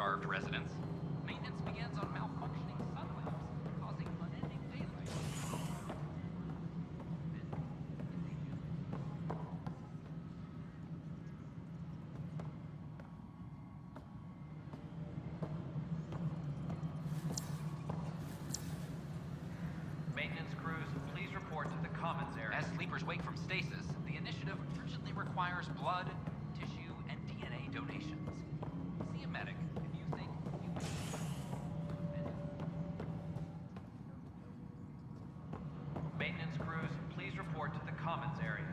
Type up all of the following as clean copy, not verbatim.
starved residents. Maintenance begins on malfunctioning sun lamps, causing unending daylight. Maintenance crews, please report to the commons area. As sleepers wake from stasis, the initiative urgently requires blood, tissue, and DNA donations. See a medic if you think you Maintenance crews, please report to the commons area.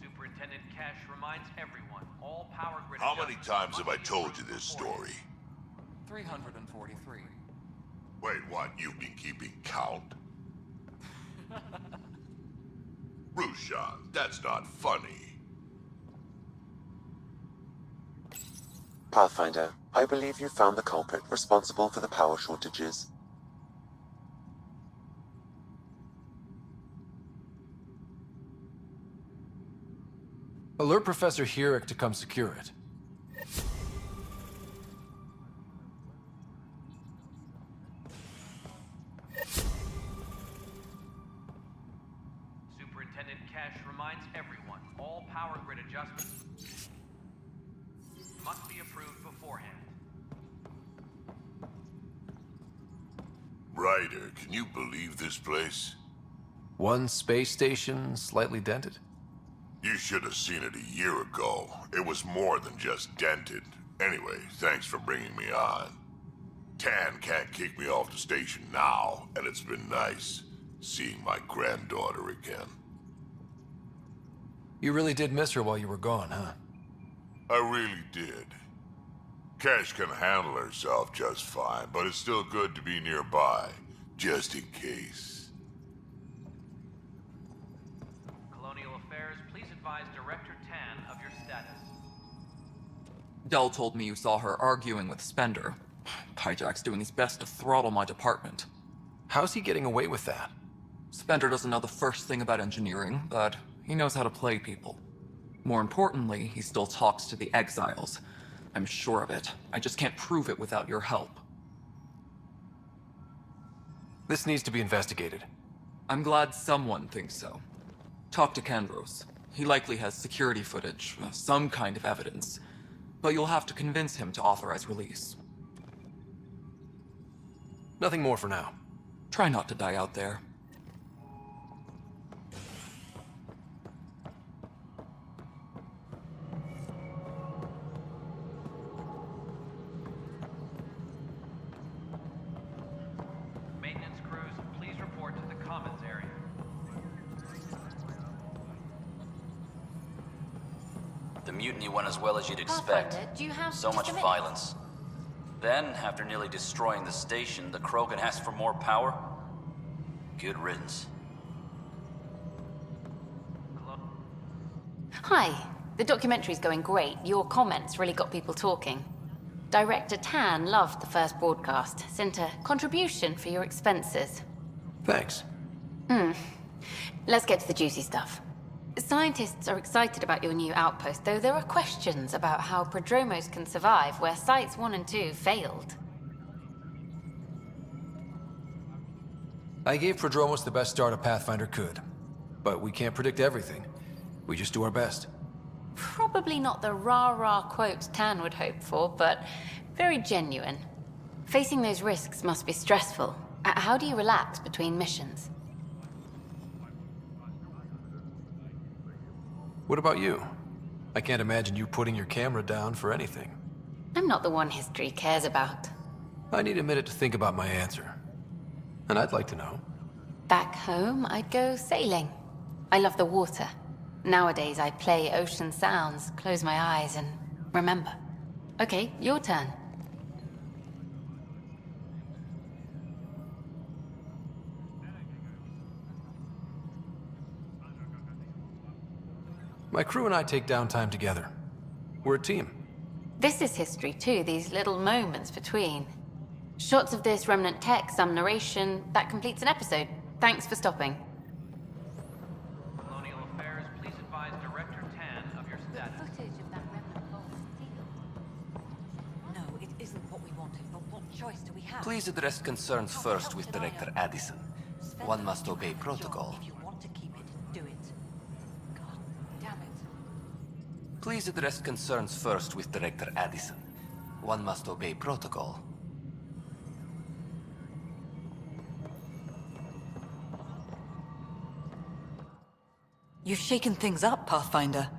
Superintendent Cash reminds everyone, all power grid How many adjustments times have I must be told you approved this beforehand. story? 343. Wait, what? You've been keeping count? Rushan, that's not funny. Pathfinder, I believe you found the culprit responsible for the power shortages. Alert Professor Herrick to come secure it. Superintendent Cash reminds everyone, all power grid adjustments must be approved beforehand. Ryder, can you believe this place? One space station, slightly dented. You should have seen it a year ago. It was more than just dented. Anyway, thanks for bringing me on. Tan can't kick me off the station now, and it's been nice seeing my granddaughter again. You really did miss her while you were gone, huh? I really did. Cash can handle herself just fine, but it's still good to be nearby, just in case. Colonial Affairs, please advise Director Tan of your status. Dell told me you saw her arguing with Spender. Hijack's doing his best to throttle my department. How's he getting away with that? Spender doesn't know the first thing about engineering, but he knows how to play people. More importantly, he still talks to the exiles. I'm sure of it. I just can't prove it without your help. This needs to be investigated. I'm glad someone thinks so. Talk to Kandros. He likely has security footage, some kind of evidence. But you'll have to convince him to authorize release. Nothing more for now. Try not to die out there. Maintenance crews, please report to the commons area. The mutiny went as well as you'd expect. Pathfinder, do you have So just much a minute? violence. Then, after nearly destroying the station, the Krogan asked for more power? Good riddance. Hi. The documentary's going great. Your comments really got people talking. Director Tan loved the first broadcast. Sent a contribution for your expenses. Thanks. Let's get to the juicy stuff. Scientists are excited about your new outpost, though there are questions about how prodromos can survive where Sites 1 and 2 failed. I gave Prodromos the best start a Pathfinder could. But we can't predict everything. We just do our best. Probably not the rah-rah quote Tan would hope for, but very genuine. Facing those risks must be stressful. How do you relax between missions? What about you? I can't imagine you putting your camera down for anything. I'm not the one history cares about. I need a minute to think about my answer. And I'd like to know. Back home, I'd go sailing. I love the water. Nowadays, I play ocean sounds, close my eyes, and remember. Okay, your turn. My crew and I take downtime together. We're a team. This is history too, these little moments between. Shots of this remnant tech, some narration, that completes an episode. Thanks for stopping. Colonial Affairs, please advise Director Tan of your status. Footage of that remnant vault No, it isn't what we wanted, but what choice do we have? Please address concerns first with Director Addison. One must obey protocol. If you want to keep it, do it. God damn it. Please address concerns first with Director Addison. One must obey protocol. You've shaken things up, Pathfinder.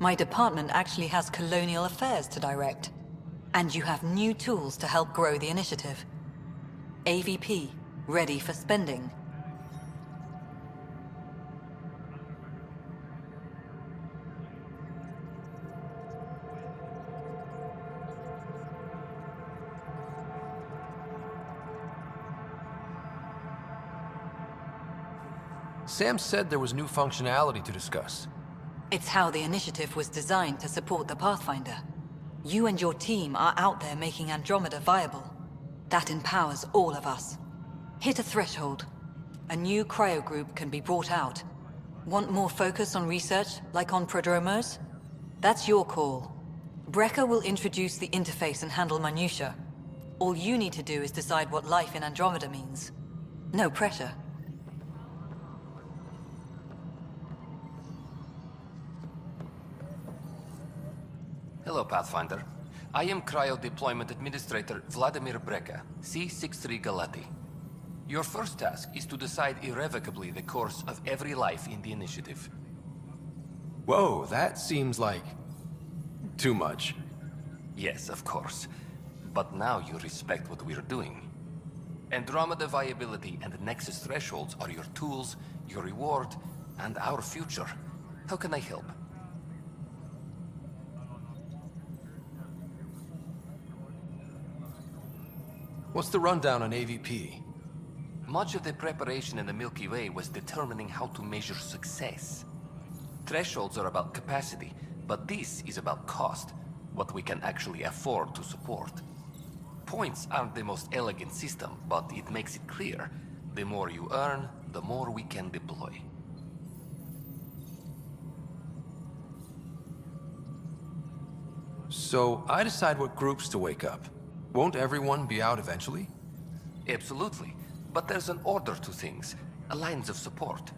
My department actually has colonial affairs to direct. And you have new tools to help grow the initiative. AVP, ready for spending. Sam said there was new functionality to discuss. It's how the initiative was designed to support the Pathfinder. You and your team are out there making Andromeda viable. That empowers all of us. Hit a threshold. A new cryo group can be brought out. Want more focus on research, like on prodromos? That's your call. Brecker will introduce the interface and handle minutiae. All you need to do is decide what life in Andromeda means. No pressure. Hello, Pathfinder. I am Cryo Deployment Administrator Vladimir Breca, C-63 Galati. Your first task is to decide irrevocably the course of every life in the initiative. Whoa, that seems like... too much. Yes, of course. But now you respect what we're doing. Andromeda viability and Nexus thresholds are your tools, your reward, and our future. How can I help? What's the rundown on AVP? Much of the preparation in the Milky Way was determining how to measure success. Thresholds are about capacity, but this is about cost, what we can actually afford to support. Points aren't the most elegant system, but it makes it clear. The more you earn, the more we can deploy. So, I decide what groups to wake up. Won't everyone be out eventually? Absolutely. But there's an order to things, a lines of support.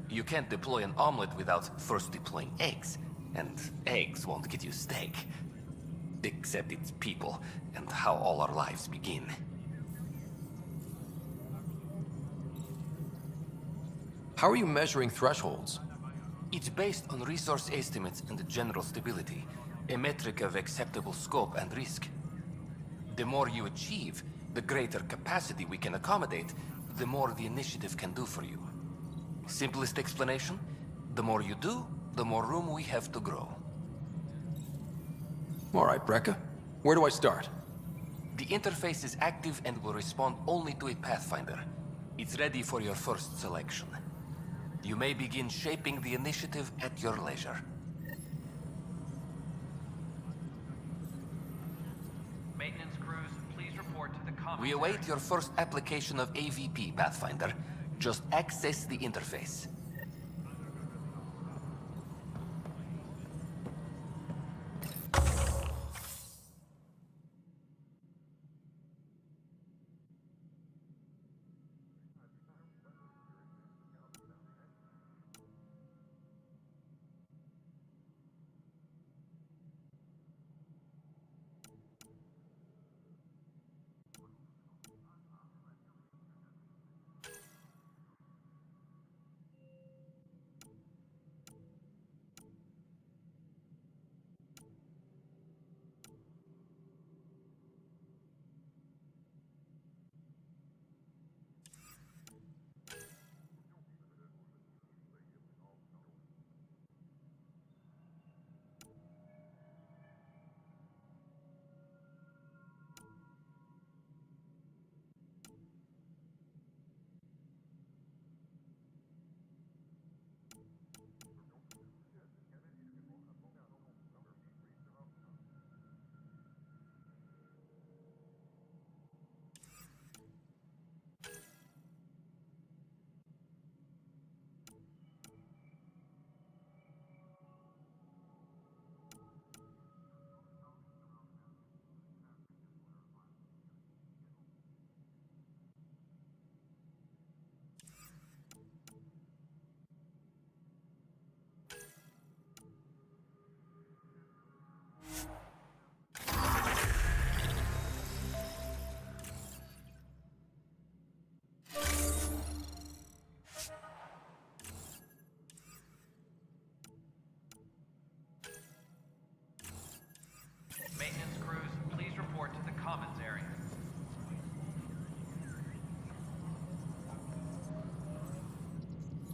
You can't deploy an omelet without first deploying eggs, and eggs won't get you steak. Except it's people, and how all our lives begin. How are you measuring thresholds? It's based on resource estimates and general stability, a metric of acceptable scope and risk. The more you achieve, the greater capacity we can accommodate, the more the initiative can do for you. Simplest explanation, the more you do, the more room we have to grow. All right, Breca. Where do I start? The interface is active and will respond only to a Pathfinder. It's ready for your first selection. You may begin shaping the initiative at your leisure. Maintenance crews, please report to the common. We await your first application of AVP, Pathfinder. Just access the interface.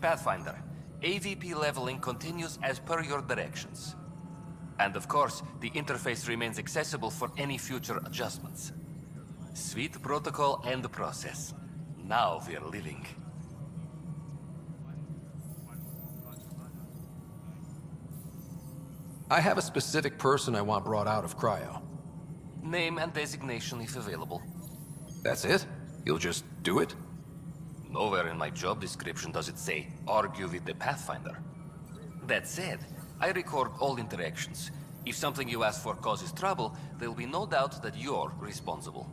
Pathfinder, AVP leveling continues as per your directions. And of course, the interface remains accessible for any future adjustments. Sweet protocol and process. Now we're living. I have a specific person I want brought out of cryo. Name and designation if available. That's it? You'll just do it? Nowhere in my job description does it say, argue with the Pathfinder. That said, I record all interactions. If something you ask for causes trouble, there'll be no doubt that you're responsible.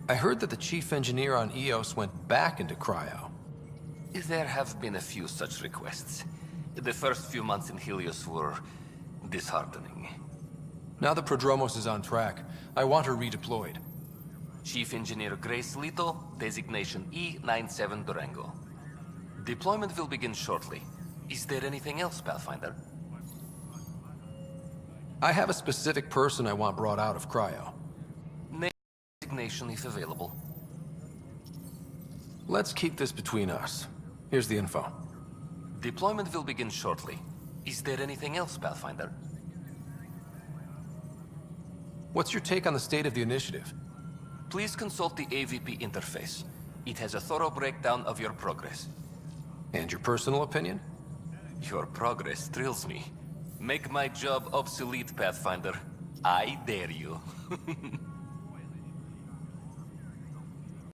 I heard that the chief engineer on EOS went back into cryo. There have been a few such requests. The first few months in Helios were disheartening. Now the Prodromos is on track. I want her redeployed. Chief Engineer Grace Lito, designation E97 Durango. Deployment will begin shortly. Is there anything else, Pathfinder? I have a specific person I want brought out of cryo. Name designation if available. Let's keep this between us. Here's the info. Deployment will begin shortly. Is there anything else, Pathfinder? What's your take on the state of the initiative? Please consult the AVP interface. It has a thorough breakdown of your progress. And your personal opinion? Your progress thrills me. Make my job obsolete, Pathfinder. I dare you.